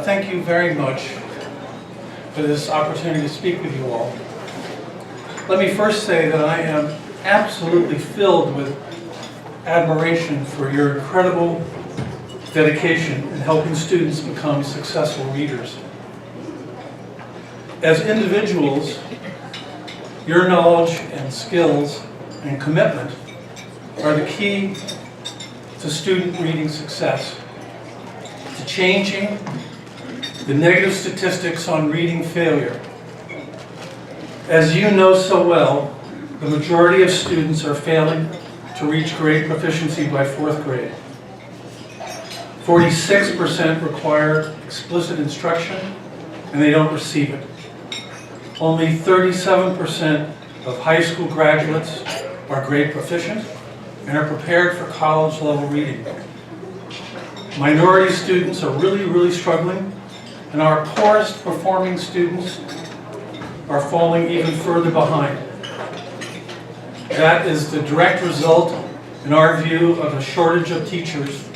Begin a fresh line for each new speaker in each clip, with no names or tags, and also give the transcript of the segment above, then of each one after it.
Thank you very much for this opportunity to speak with you all. Let me first say that I am absolutely filled with admiration for your incredible dedication in helping students become successful readers. As individuals, your knowledge and skills and commitment are the key to student reading success, to changing the negative statistics on reading failure. As you know so well, the majority of students are failing to reach grade proficiency by 4th grade. 46% require explicit instruction and they don't receive it. Only 37% of high school graduates are grade proficient and are prepared for college level reading. Minority students are really struggling, and our poorest performing students are falling even further behind. That is the direct result, in our view, of a shortage of teachers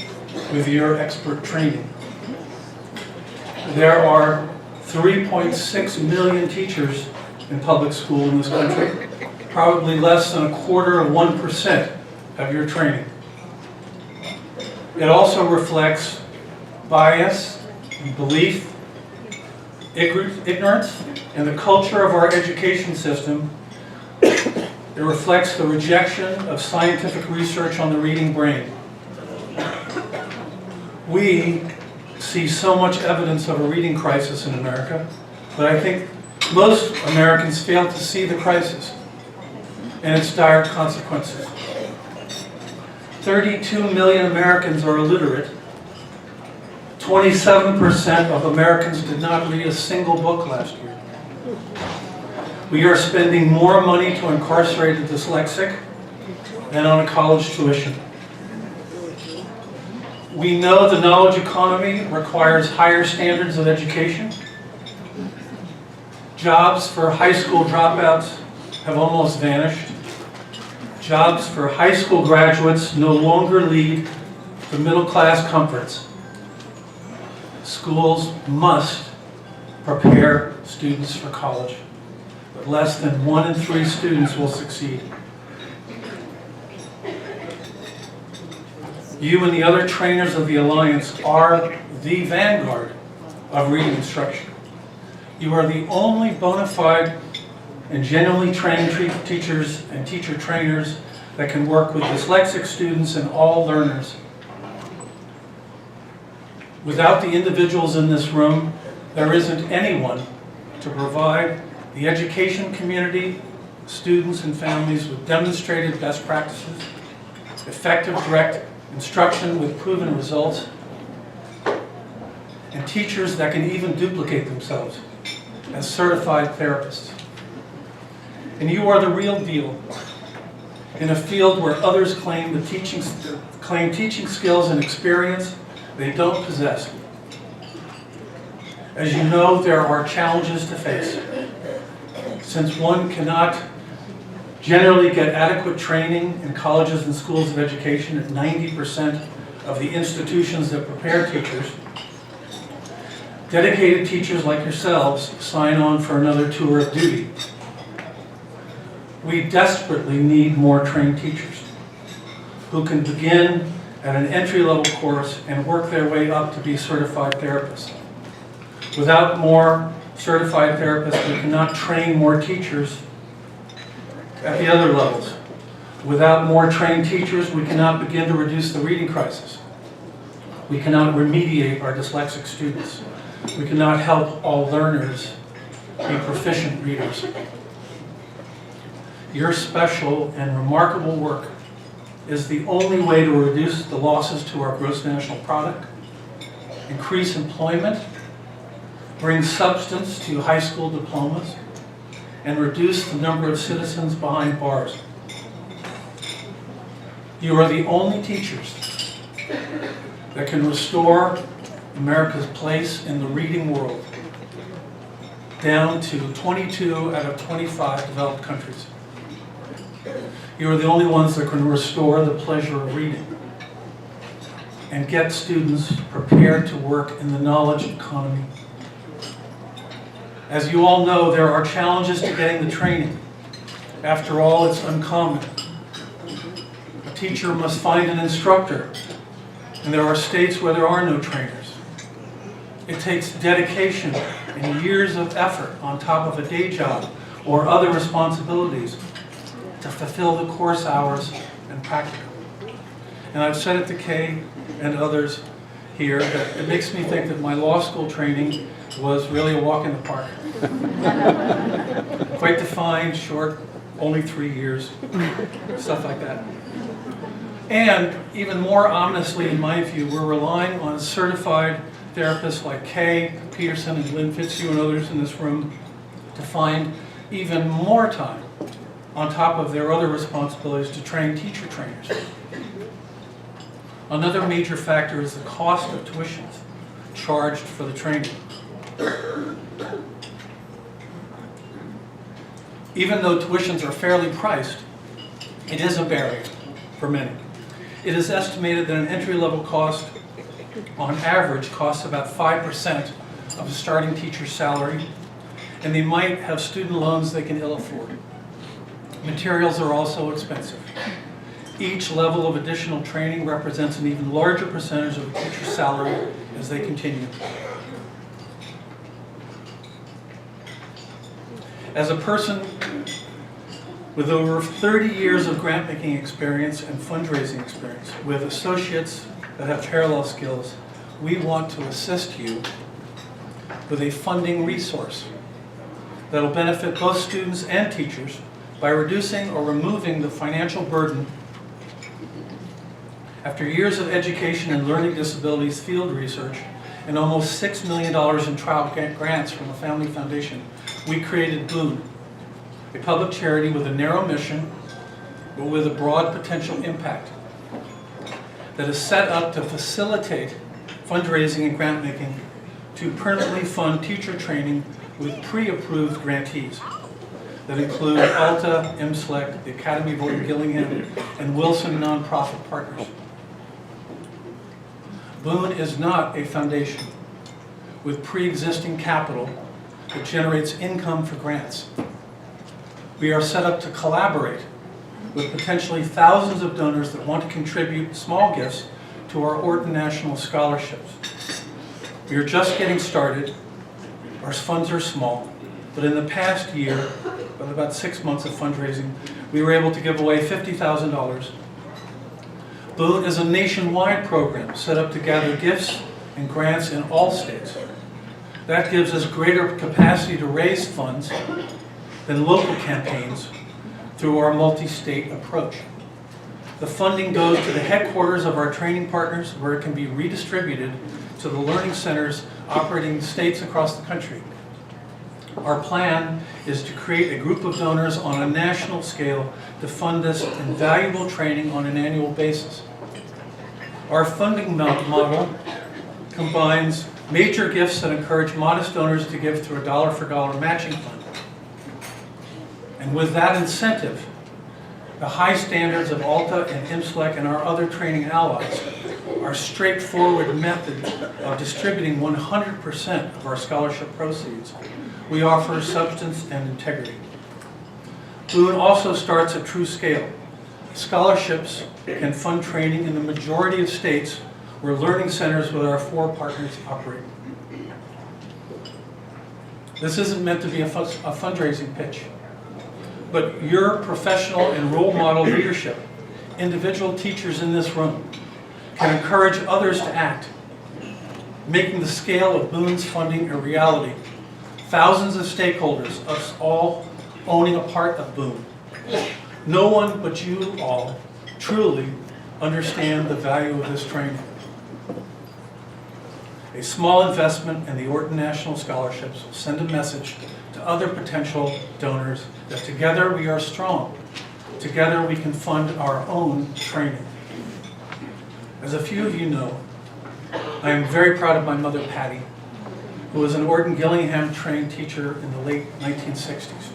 with your expert training. There are 3.6 million teachers in public school in this country, probably less than 1/4% of your training. It also reflects bias, belief, ignorance, and the culture of our education system. It reflects the rejection of scientific research on the reading brain. We see so much evidence of a reading crisis in America, but I think most Americans fail to see the crisis and its dire consequences. 32 million Americans are illiterate. 27% of Americans did not read a single book last year. We are spending more money to incarcerate a dyslexic than on a college tuition. We know the knowledge economy requires higher standards of education. Jobs for high school dropouts have almost vanished. Jobs for high school graduates no longer lead to middle-class comforts. Schools must prepare students for college, but less than 1 in 3 students will succeed. You and the other trainers of the Alliance are the vanguard of reading instruction. You are the only bona fide and genuinely trained teachers and teacher trainers that can work with dyslexic students and all learners. Without the individuals in this room, there isn't anyone to provide the education community, students and families with demonstrated best practices, effective direct instruction with proven results, and teachers that can even duplicate themselves as certified therapists. And you are the real deal in a field where others claim teaching skills and experience they don't possess. As you know, there are challenges to face. Since one cannot generally get adequate training in colleges and schools of education at 90% of the institutions that prepare teachers, dedicated teachers like yourselves sign on for another tour of duty. We desperately need more trained teachers who can begin at an entry-level course and work their way up to be certified therapists. Without more certified therapists, we cannot train more teachers at the other levels. Without more trained teachers, we cannot begin to reduce the reading crisis. We cannot remediate our dyslexic students. We cannot help all learners be proficient readers. Your special and remarkable work is the only way to reduce the losses to our gross national product, increase employment, bring substance to high school diplomas, and reduce the number of citizens behind bars. You are the only teachers that can restore America's place in the reading world down to 22 out of 25 developed countries. You are the only ones that can restore the pleasure of reading. and get students prepared to work in the knowledge economy. As you all know, there are challenges to getting the training. After all, it's uncommon. A teacher must find an instructor, and there are states where there are no trainers. It takes dedication and years of effort on top of a day job or other responsibilities to fulfill the course hours and practicum. And I've said it to Kay and others here that it makes me think that my law school training was really a walk in the park. Quite defined, short, only 3 years, stuff like that. And even more ominously, in my view, we're relying on certified therapists like Kay Peterson and Lynn Fitzhugh and others in this room to find even more time on top of their other responsibilities to train teacher trainers. Another major factor is the cost of tuitions charged for the training. Even though tuitions are fairly priced, it is a barrier for many. It is estimated that an entry-level cost, on average, costs about 5% of a starting teacher's salary, and they might have student loans they can ill afford. Materials are also expensive. Each level of additional training represents an even larger percentage of a teacher's salary as they continue. As a person with over 30 years of grant-making experience and fundraising experience, with associates that have parallel skills, we want to assist you with a funding resource that will benefit both students and teachers by reducing or removing the financial burden. After years of education and learning disabilities field research and almost $6 million in trial grants from the Family Foundation, we created Boon, a public charity with a narrow mission, but with a broad potential impact, that is set up to facilitate fundraising and grant making to permanently fund teacher training with pre-approved grantees that include Alta, MSLEC, the Academy of Orton Gillingham, and Wilson nonprofit partners. Boon is not a foundation with pre-existing capital that generates income for grants. We are set up to collaborate with potentially thousands of donors that want to contribute small gifts to our Orton National Scholarships. We are just getting started. Our funds are small, but in the past year, with about 6 months of fundraising, we were able to give away $50,000. Boon is a nationwide program set up to gather gifts and grants in all states. That gives us greater capacity to raise funds than local campaigns through our multi-state approach. The funding goes to the headquarters of our training partners, where it can be redistributed to the learning centers operating in states across the country. Our plan is to create a group of donors on a national scale to fund this invaluable training on an annual basis. Our funding model combines major gifts that encourage modest donors to give through a dollar-for-dollar matching fund. And with that incentive, the high standards of Alta and MSLEC and our other training allies, our straightforward method of distributing 100% of our scholarship proceeds, we offer substance and integrity. Boon also starts at true scale. Scholarships can fund training in the majority of states where learning centers with our 4 partners operate. This isn't meant to be a fundraising pitch, but your professional and role model leadership, individual teachers in this room, can encourage others to act, making the scale of Boon's funding a reality. Thousands of stakeholders, us all owning a part of Boon. No one but you all truly understand the value of this training. A small investment in the Orton National Scholarships will send a message to other potential donors that together we are strong. Together we can fund our own training. As a few of you know, I am very proud of my mother, Patty, who was an Orton Gillingham trained teacher in the late 1960s,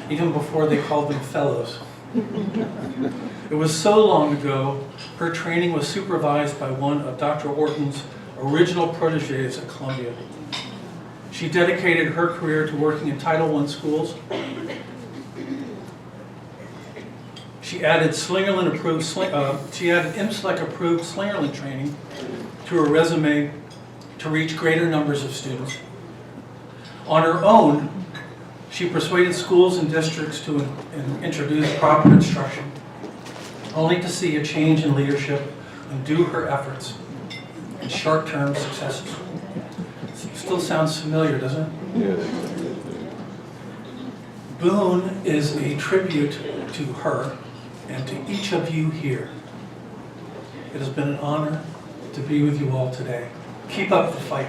even before they called them fellows. It was so long ago, her training was supervised by one of Dr. Orton's original proteges at Columbia. She dedicated her career to working in Title I schools. She added IMSLEC approved Slingerland training to her resume to reach greater numbers of students. On her own, she persuaded schools and districts to introduce proper instruction, only to see a change in leadership undo her efforts and short-term successes. Still sounds familiar, doesn't it?
Yes.
Boone is a tribute to her and to each of you here. It has been an honor to be with you all today. Keep up the fight.